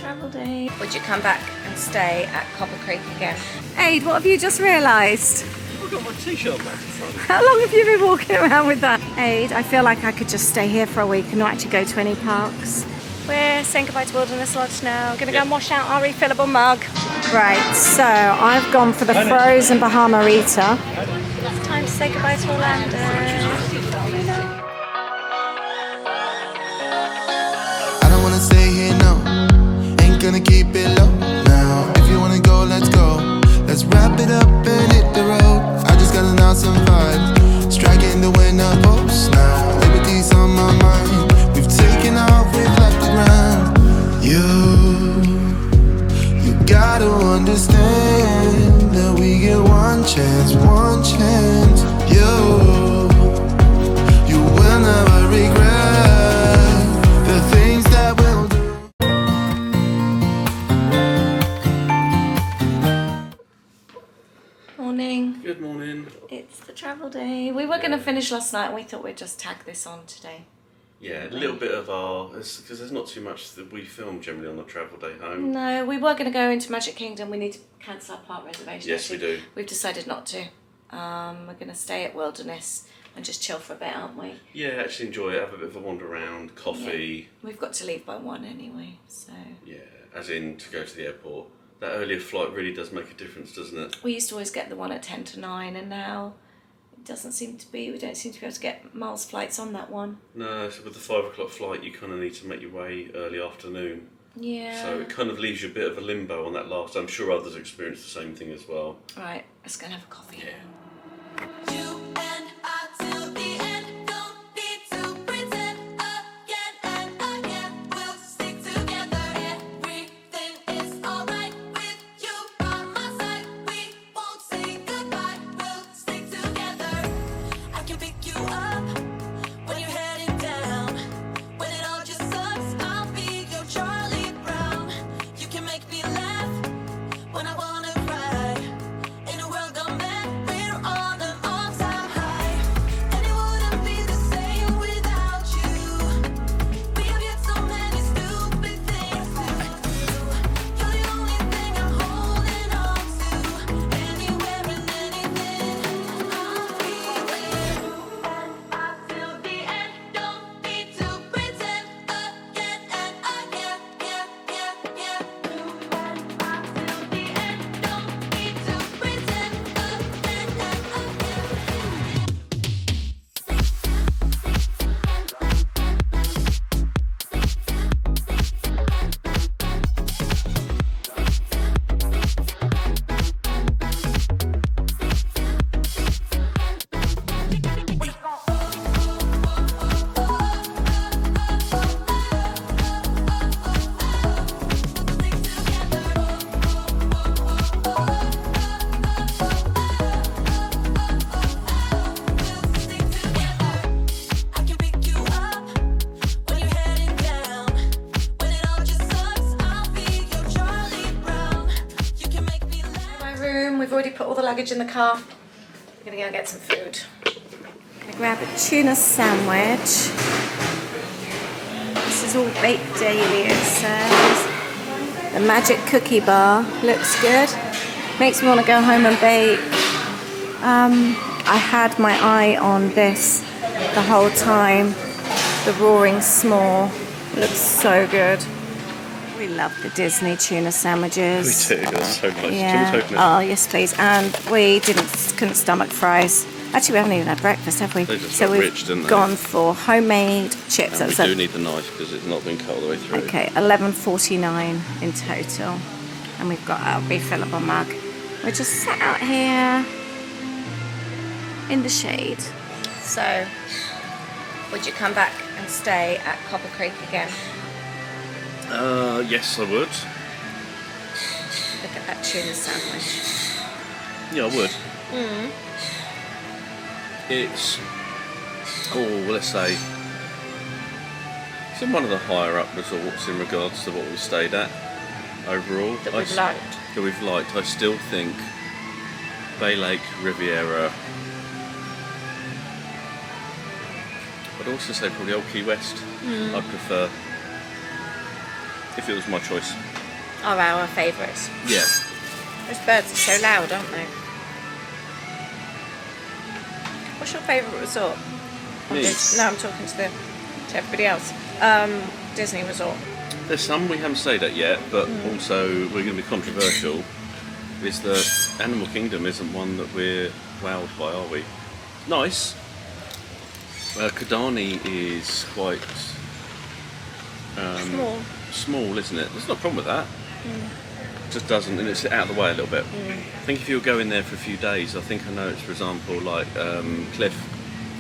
travel day. Would you come back and stay at Copper Creek again? Aid, what have you just realised? I've got my t-shirt back. How long have you been walking around with that? Aid, I feel like I could just stay here for a week and not actually go to any parks. We're saying goodbye to Wilderness Lodge now. Gonna go and wash out our refillable mug. Right, so I've gone for the frozen Bahama Rita. It's time to say goodbye to Orlando. I don't wanna stay here, no. Ain't gonna keep it low now. If you wanna go, let's go. Let's wrap it up and hit the road. I just gotta knock some vibes. Striking the winner post now. Liberty's on my mind. We've taken off, we've left the ground. You gotta understand that we get one chance, one chance. You will never regret the things that we'll do. Morning. Good morning. It's the travel day. We were going to finish last night and we thought we'd just tag this on today. Yeah, a little bit of our, because there's not too much that we film generally on the travel day home. No, we were going to go into Magic Kingdom. We need to cancel our park reservation. Yes, we do. We've decided not to. We're going to stay at Wilderness and just chill for a bit, aren't we? Yeah, actually enjoy it, have a bit of a wander around, coffee. Yeah. We've got to leave by 1 anyway, so... Yeah, as in to go to the airport. That earlier flight really does make a difference, doesn't it? We used to always get the one at 10 to 9 and now it doesn't seem to be, we don't seem to be able to get miles flights on that one. No, so with the 5 o'clock flight you kind of need to make your way early afternoon. Yeah. So it kind of leaves you a bit of a limbo on that last. I'm sure others experience the same thing as well. Right, let's go and have a coffee. Yeah. You and I till the end, don't need to pretend again and again. We'll stick together, everything is alright with you by my side. We won't say goodbye, we'll stick together. I can pick you up when you're heading down. When it all just sucks, I'll be your Charlie Brown. You can make me laugh when I wanna cry. In a world gone mad, we're on an all-time high. And it wouldn't be the same without you. We have yet so many stupid things to do. You're the only thing I'm holding on to. Anywhere and anything, I'll be there. And I till the end, don't need to pretend again and again. Yeah, yeah, yeah. You and I till the end, don't need to pretend again and I can pick you up when you're heading down. When it all just sucks, I'll be your Charlie Brown. You can make me laugh. My room, we've already put all the luggage in the car. We're going to go and get some food. Gonna grab a tuna sandwich. This is all baked daily, it says. The magic cookie bar looks good. Makes me want to go home and bake. I had my eye on this the whole time. The Roaring S'more. Looks so good. We love the Disney tuna sandwiches. We do, that's so nice. Yeah. Can we open it? Oh, yes, please. And we couldn't stomach fries. Actually, we haven't even had breakfast, have we? They just So got we've rich, didn't they? gone for homemade chips. And we So- do need the knife because it's not been cut all the way through. Okay, $11.49 in total. And we've got our refillable mug. We're just sat out here in the shade. So, would you come back and stay at Copper Creek again? Yes, I would. Look at that tuna sandwich. Yeah, I would. It's, let's say, it's in one of the higher up resorts in regards to what we stayed at overall. That we've liked. That we've liked. I still think Bay Lake, Riviera. I'd also say probably Old Key West. I prefer. if it was my choice. Are our favourites. Yeah. Those birds are so loud, aren't they? What's your favourite resort? Me? No, I'm talking to everybody else. Disney resort. There's some we haven't stayed at yet, but also we're going to be controversial. Is that Animal Kingdom isn't one that we're wowed by, are we? Nice. Kidani is quite small, isn't it? There's no problem with that. Just doesn't, and it's out of the way a little bit. I think if you were going there for a few days, I think I noticed, for example, like Cliff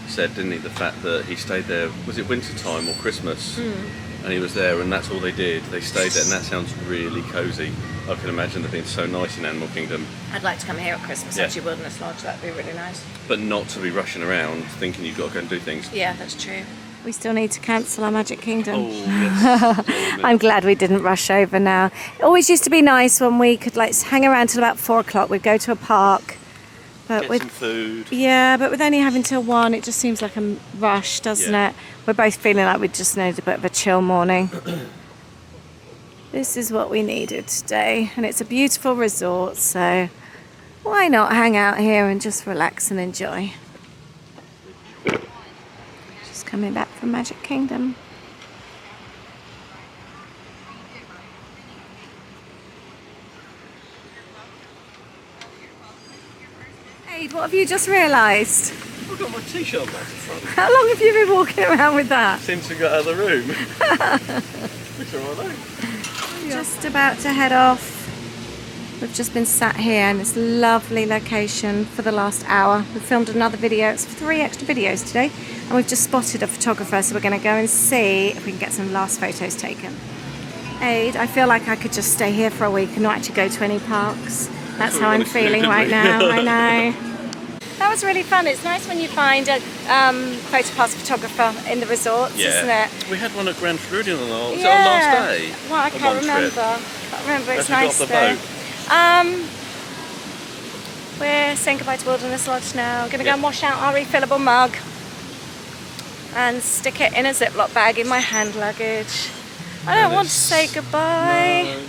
said, didn't he, the fact that he stayed there, was it winter time or Christmas? And he was there, and that's all they did. They stayed there, and that sounds really cosy. I can imagine it being so nice in Animal Kingdom. I'd like to come here at Christmas, Yeah. actually, Wilderness Lodge. That'd be really nice. But not to be rushing around thinking you've got to go and do things. Yeah, that's true. We still need to cancel our Magic Kingdom. Oh, yes. I'm glad we didn't rush over now. It always used to be nice when we could like hang around till about 4 o'clock. We'd go to a park. But Get some food. Yeah, but with only having till 1, it just seems like a rush, doesn't Yeah. it? We're both feeling like we just need a bit of a chill morning. This is what we needed today, and it's a beautiful resort, so why not hang out here and just relax and enjoy? Just coming back from Magic Kingdom. Aid, what have you just realised? I've got my t-shirt back in front. How long have you been walking around with that? Since we got out of the room. Which are they? Just about to head off. We've just been sat here in this lovely location for the last hour. We filmed another video. It's 3 extra videos today, and we've just spotted a photographer, so we're going to go and see if we can get some last photos taken. Aid, I feel like I could just stay here for a week and not actually go to any parks. That's how I'm feeling right now. I know. That was really fun. It's nice when you find a photopass photographer in the resorts, isn't it? We had one at Grand Floridian on our, was it Yeah. our last day? Well, I On can't one remember. trip. Can't remember. It's As we got nice off the though. boat. We're saying goodbye to Wilderness Lodge now. Going to go Yeah. and wash out our refillable mug and stick it in a Ziploc bag in my hand luggage. I don't want to say goodbye. No.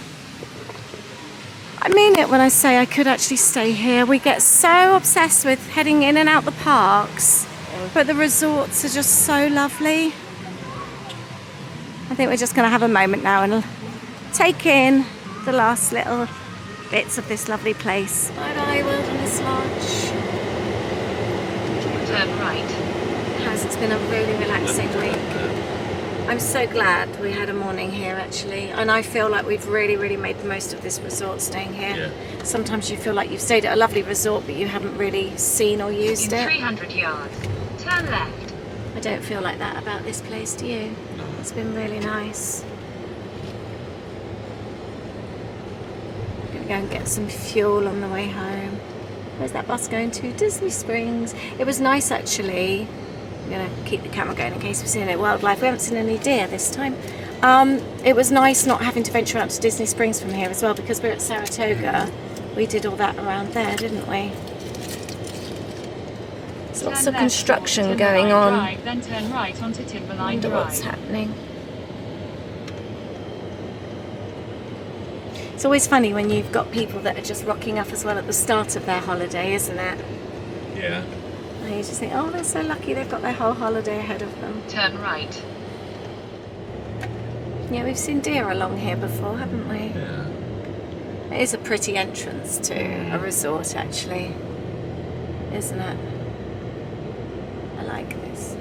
I mean it when I say I could actually stay here. We get so obsessed with heading in and out the parks, but the resorts are just so lovely. I think we're just going to have a moment now and take in the last little bits of this lovely place. Bye bye, Wilderness Lodge. Turn right. It's been a really relaxing week. I'm so glad we had a morning here actually, and I feel like we've really made the most of this resort staying here. Yeah. Sometimes you feel like you've stayed at a lovely resort but you haven't really seen or used In it. 300 yards, turn left. I don't feel like that about this place, do you? It's been really nice. I'm gonna go and get some fuel on the way home. Where's that bus going to? Disney Springs. It was nice actually. I'm gonna keep the camera going in case we see any wildlife. We haven't seen any deer this time. It was nice not having to venture out to Disney Springs from here as well, because we're at Saratoga. We did all that around there, didn't we? There's lots of construction going on. Drive, then turn right onto I Timberline wonder what's Drive. happening. It's always funny when you've got people that are just rocking up as well at the start of their holiday, isn't it? Yeah. And you just think, oh, they're so lucky they've got their whole holiday ahead of them. Turn right. Yeah, we've seen deer along here before, haven't we? Yeah. It is a pretty entrance to a resort, actually, isn't it? I like this.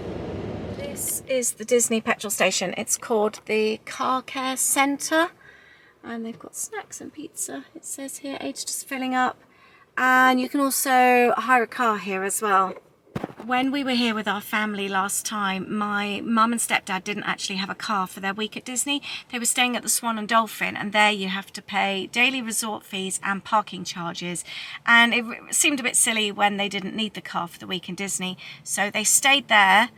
This is the Disney petrol station. It's called the Car Care Centre, and they've got snacks and pizza. It says here, age just filling up, and you can also hire a car here as well. When we were here with our family last time, my mum and stepdad didn't actually have a car for their week at Disney. They were staying at the Swan and Dolphin, and there you have to pay daily resort fees and parking charges. And it seemed a bit silly when they didn't need the car for the week in Disney. So they stayed there,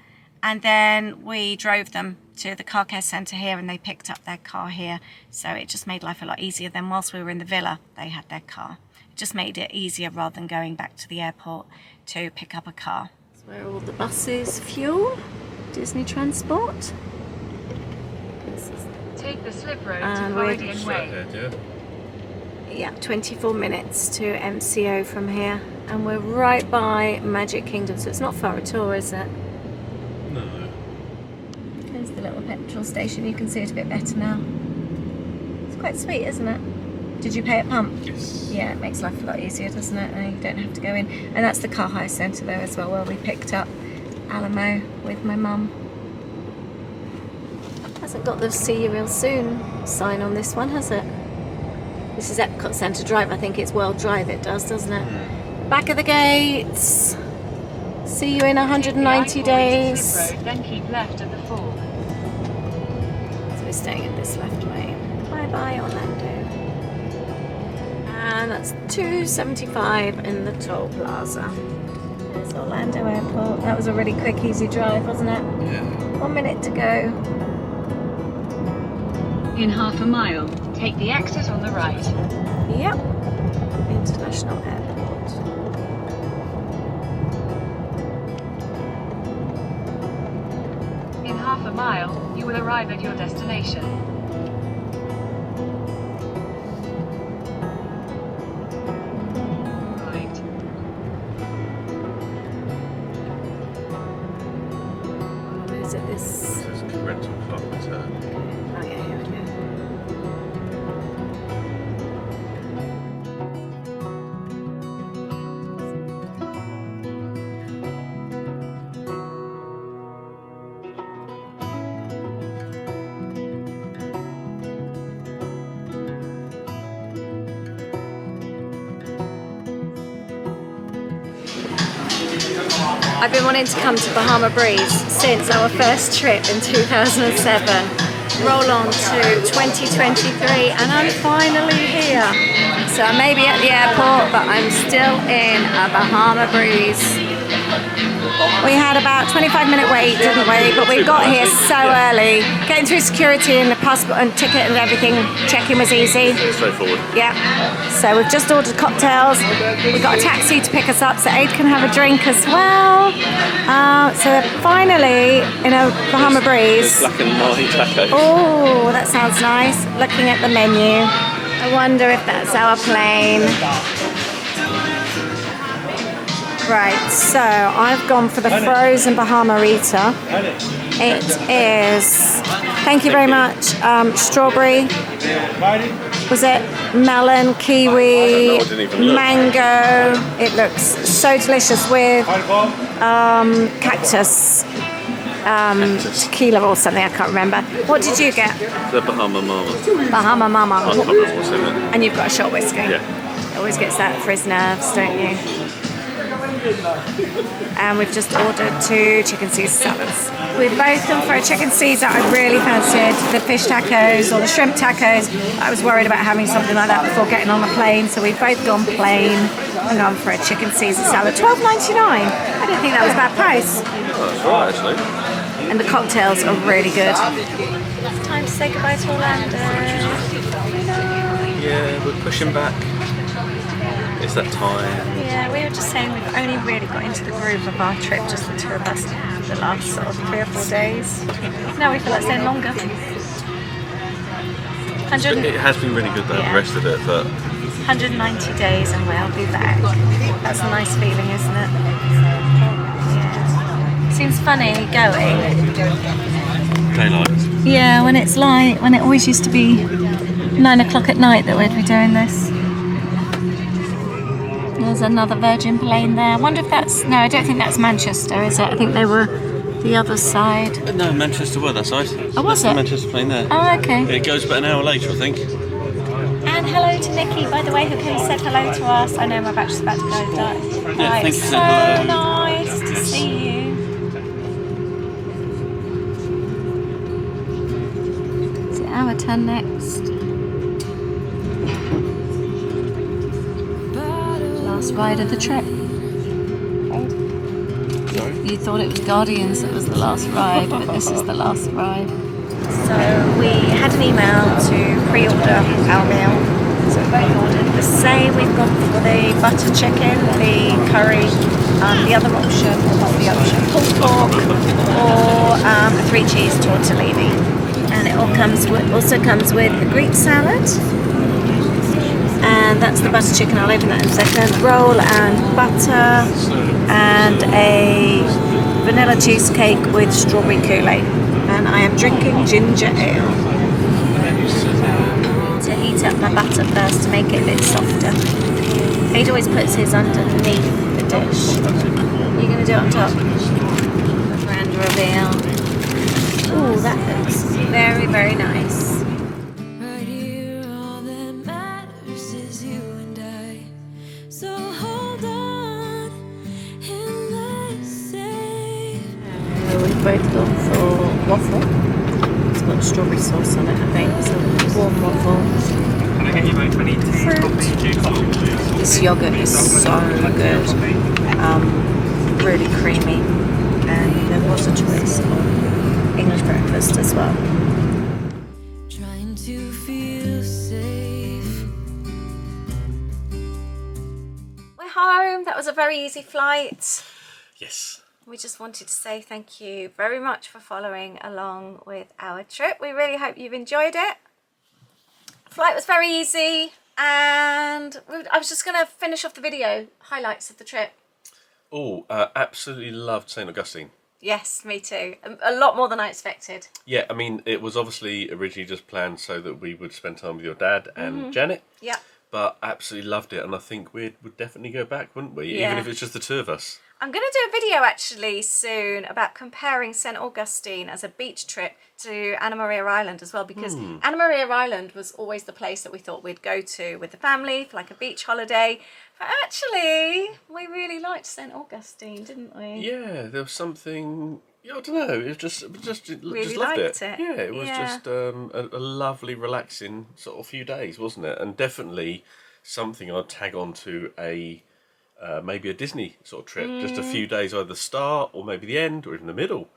and then we drove them to the car care centre here, and they picked up their car here. So it just made life a lot easier. Then whilst we were in the villa, they had their car. It just made it easier rather than going back to the airport to pick up a car. That's where all the buses fuel. Disney Transport. This is Take Take the slip road And to we're- Floridian Straight Way. ahead, yeah. Yeah, 24 minutes to MCO from here. And we're right by Magic Kingdom, so it's not far at all, is it? No. There's the little petrol station. You can see it a bit better now. It's quite sweet, isn't it? Did you pay at pump? Yes. Yeah, it makes life a lot easier, doesn't it? And you don't have to go in. And that's the car hire centre there as well, where we picked up Alamo with my mum. Hasn't got the see you real soon sign on this one, has it? This is Epcot Centre Drive. I think it's World Drive it does, doesn't it? Back of the gates. See you in 190 Take the I-40 days. slip road, then keep left at the fork. So we're staying at this left way. Bye bye Orlando. And that's $2.75 in the toll plaza. There's Orlando Airport. That was a really quick, easy drive, wasn't it? Yeah. 1 minute to go. In half a mile, take the exit on the right. Yep. International Airport. In half a mile, you will arrive at your destination. Right. Where is it? This. There's a rental car return. Oh yeah, here we go. I've been wanting to come to Bahama Breeze since our first trip in 2007. Roll on to 2023 and I'm finally here. So I may be at the airport, but I'm still in a Bahama Breeze. We had about a 25-minute wait, didn't we? But we got here so early. Getting through security and the passport and ticket and everything, check-in was easy. Straightforward. Yeah. So we've just ordered cocktails. We've got a taxi to pick us up so Aid can have a drink as well. So finally in a Bahama Breeze. Black and white tacos. Oh, that sounds nice. Looking at the menu. I wonder if that's our plane. Right, so I've gone for the frozen Bahama Rita. It is, thank you very much, strawberry, was it melon, kiwi, I didn't even look. mango. It looks so delicious with cactus, tequila or something, I can't remember. What did you get? The Bahama Mama. Bahama I Mama. can't remember what's in it. And you've got a shot whiskey. Yeah. Always gets that for his nerves, don't you? And we've just ordered 2 chicken Caesar salads. We've both gone for a chicken Caesar. I really fancied the fish tacos or the shrimp tacos. I was worried about having something like that before getting on the plane, so we've both gone plain and gone for a chicken Caesar salad. $12.99. I didn't think that was a bad price. Oh, that's right, actually. And the cocktails are really good. It's time to say goodbye to Orlando. Yeah, we're pushing back. It's that time. Yeah, we were just saying we've only really got into the groove of our trip, just the 2 of us, the last sort of 3 or 4 days. Now we feel like staying longer. It has been really good though, Yeah. the rest of it, but 190 days and we'll be back. That's a nice feeling, isn't it? Yeah. Seems funny going. daylight. Yeah, when it's light, when it always used to be 9 o'clock at night that we'd be doing this. There's another Virgin plane there. I wonder if that's... No, I don't think that's Manchester, is it? I think they were the other side. No, Manchester were that side. Oh, was That's the it? Manchester plane there. Oh, okay. It goes about an hour later, I think. And hello to Nikki, by the way, who said hello to us. I know my batch is about to go dark. Yeah, Right, thank you for so saying hello. nice to Yes. see you. Is it our turn next? Last ride of the trip. Sorry? You thought it was Guardians that was the last ride, but this is the last ride. So we had an email to pre-order our meal. So we both ordered the same. We've gone for the butter chicken, the curry, the other option, or not the option, pulled pork, or a 3 cheese tortellini. And it all also comes with a Greek salad, and that's the butter chicken. I'll open that in a second. Roll and butter, and a vanilla cheesecake with strawberry Kool-Aid. And I am drinking ginger ale. To heat up my butter first to make it a bit softer. He always puts his underneath the dish. You're going to do it on top. The grand reveal. Ooh, that looks very, very nice. Right here, all that matters is you and I. So hold on and let's say. We've both gone for waffle. It's got strawberry sauce on it, I think. So warm waffle. Fruit. This yogurt is so good. Really creamy. And there was a choice of English breakfast as well. Trying to feel safe. We're home. That was a very easy flight. Yes. We just wanted to say thank you very much for following along with our trip. We really hope you've enjoyed it. Flight was very easy, and I was just going to finish off the video highlights of the trip. Oh, absolutely loved St. Augustine. Yes, me too. A lot more than I expected. Yeah, I mean, it was obviously originally just planned so that we would spend time with your dad and Janet. Yeah. But absolutely loved it, and I think we'd definitely go back, wouldn't we? Yeah. Even if it's just the two of us. I'm going to do a video actually soon about comparing St. Augustine as a beach trip to Anna Maria Island as well, because Anna Maria Island was always the place that we thought we'd go to with the family for like a beach holiday. But actually, we really liked St. Augustine, didn't we? Yeah, there was something. Yeah, I don't know. It was just Really loved liked it. Yeah, it was Yeah. just a lovely, relaxing sort of few days, wasn't it? And definitely something I'd tag on to a maybe a Disney sort of trip, just a few days either the start or maybe the end or even the middle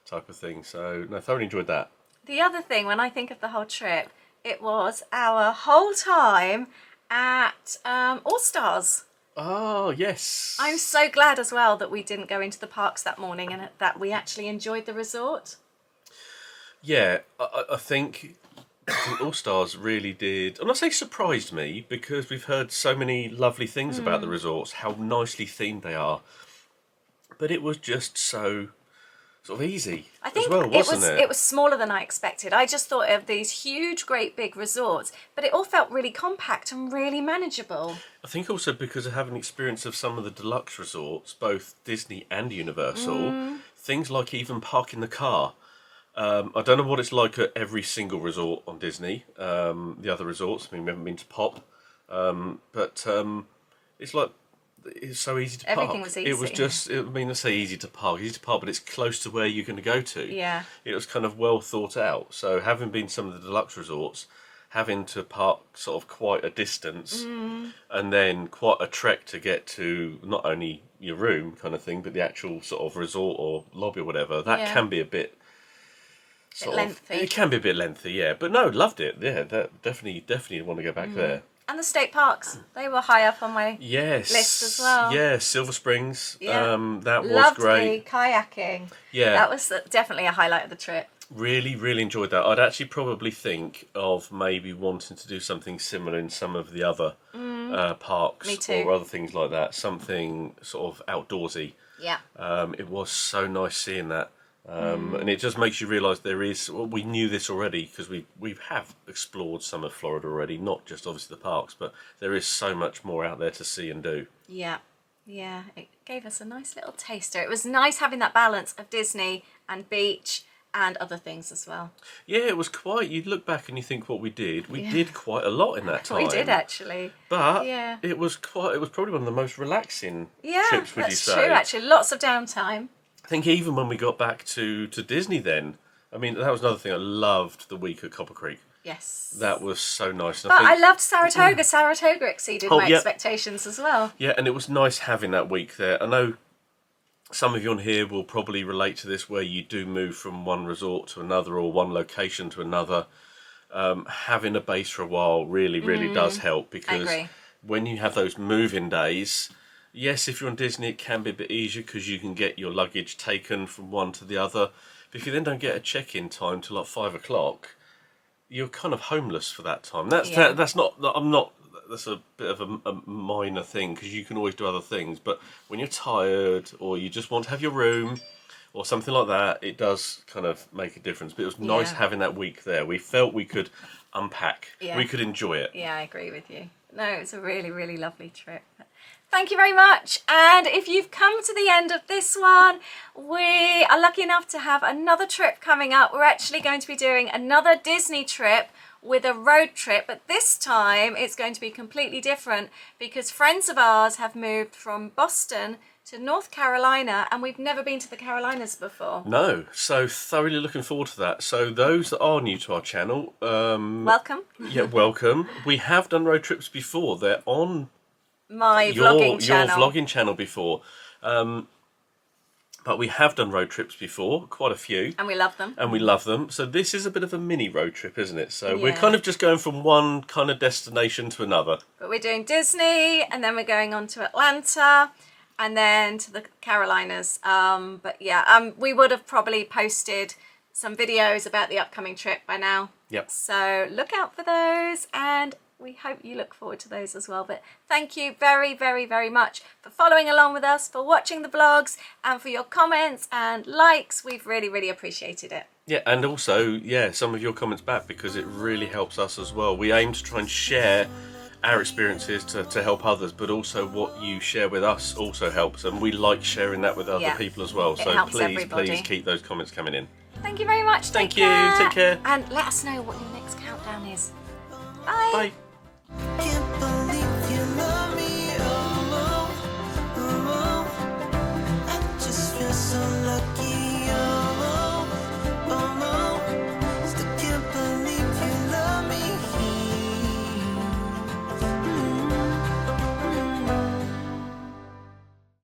type of thing. So no, thoroughly enjoyed that. The other thing, when I think of the whole trip, it was our whole time at All Stars. Oh yes. I'm so glad as well that we didn't go into the parks that morning and that we actually enjoyed the resort. Yeah, I think All Stars really did. I'm not saying surprised me, because we've heard so many lovely things about the resorts, how nicely themed they are. But it was just so sort of easy I think as well, wasn't it? it was smaller than I expected. I just thought of these huge, great big resorts, but it all felt really compact and really manageable. I think also because of having experience of some of the deluxe resorts, both Disney and Universal, things like even parking the car. I don't know what it's like at every single resort on Disney, the other resorts. I mean, we haven't been to Pop, but it's like, it's so easy to park. Everything was It was easy. just, I mean, let's say easy to park, but it's close to where you're going to go to. Yeah. It was kind of well thought out. So having been some of the deluxe resorts, having to park sort of quite a distance, and then quite a trek to get to not only your room kind of thing, but the actual sort of resort or lobby or whatever, that Yeah. can be a bit sort of lengthy. It can be a bit lengthy, yeah. But no, loved it. Yeah, that definitely want to go back there. And the state parks, they were high up on my Yes. list as well. Yeah, Silver Springs. Yeah. That was Loved great. the kayaking. Yeah. That was definitely a highlight of the trip. Really, really enjoyed that. I'd actually probably think of maybe wanting to do something similar in some of the other parks Me too. or other things like that. Something sort of outdoorsy. Yeah. It was so nice seeing that. And it just makes you realise there is, well, we knew this already because we have explored some of Florida already, not just obviously the parks, but there is so much more out there to see and do. Yeah. Yeah. It gave us a nice little taster. It was nice having that balance of Disney and beach and other things as well. Yeah, it was quite, you'd look back and you think what we did quite a lot in that time. We did actually. But Yeah. it was probably one of the most relaxing Yeah, trips, would you that's say? true actually. Lots of downtime. I think even when we got back to Disney then, I mean, that was another thing. I loved the week at Copper Creek. Yes. That was so nice. And But I think, loved Saratoga. Saratoga exceeded my yeah. expectations as well. yeah, and it was nice having that week there. I know some of you on here will probably relate to this, where you do move from one resort to another or one location to another. Having a base for a while really does help, because agree. when you have those move-in days, yes, if you're on Disney, it can be a bit easier because you can get your luggage taken from one to the other. But if you then don't get a check-in time till like 5 o'clock, you're kind of homeless for that time. That's Yeah. that's not. I'm not. That's a bit of a minor thing because you can always do other things. But when you're tired or you just want to have your room or something like that, it does kind of make a difference. But it was nice Yeah. having that week there. We felt we could unpack. Yeah. We could enjoy it. Yeah, I agree with you. No, it's a really, really lovely trip. Thank you very much. And if you've come to the end of this one, we are lucky enough to have another trip coming up. We're actually going to be doing another Disney trip with a road trip, but this time it's going to be completely different because friends of ours have moved from Boston to North Carolina, and we've never been to the Carolinas before. No, so thoroughly looking forward to that. So those that are new to our channel, Welcome. yeah, welcome. We have done road trips before. They're on My vlogging channel. Your vlogging channel before. But we have done road trips before, quite a few. And we love them. And we love them. So this is a bit of a mini road trip, isn't it? So we're Yeah. kind of just going from one kind of destination to another. But we're doing Disney, and then we're going on to Atlanta, and then to the Carolinas. But yeah, we would have probably posted some videos about the upcoming trip by now. Yep. So look out for those, and we hope you look forward to those as well. But thank you very, very, very much for following along with us, for watching the vlogs, and for your comments and likes. We've really, really appreciated it. Yeah, and also, yeah, some of your comments back because it really helps us as well. We aim to try and share our experiences to help others, but also what you share with us also helps, and we like sharing that with other Yeah. people as well. It So helps please, everybody. please keep those comments coming in. Thank you very much. Thank you. Take care. And let us know what your next countdown is. Bye. Bye.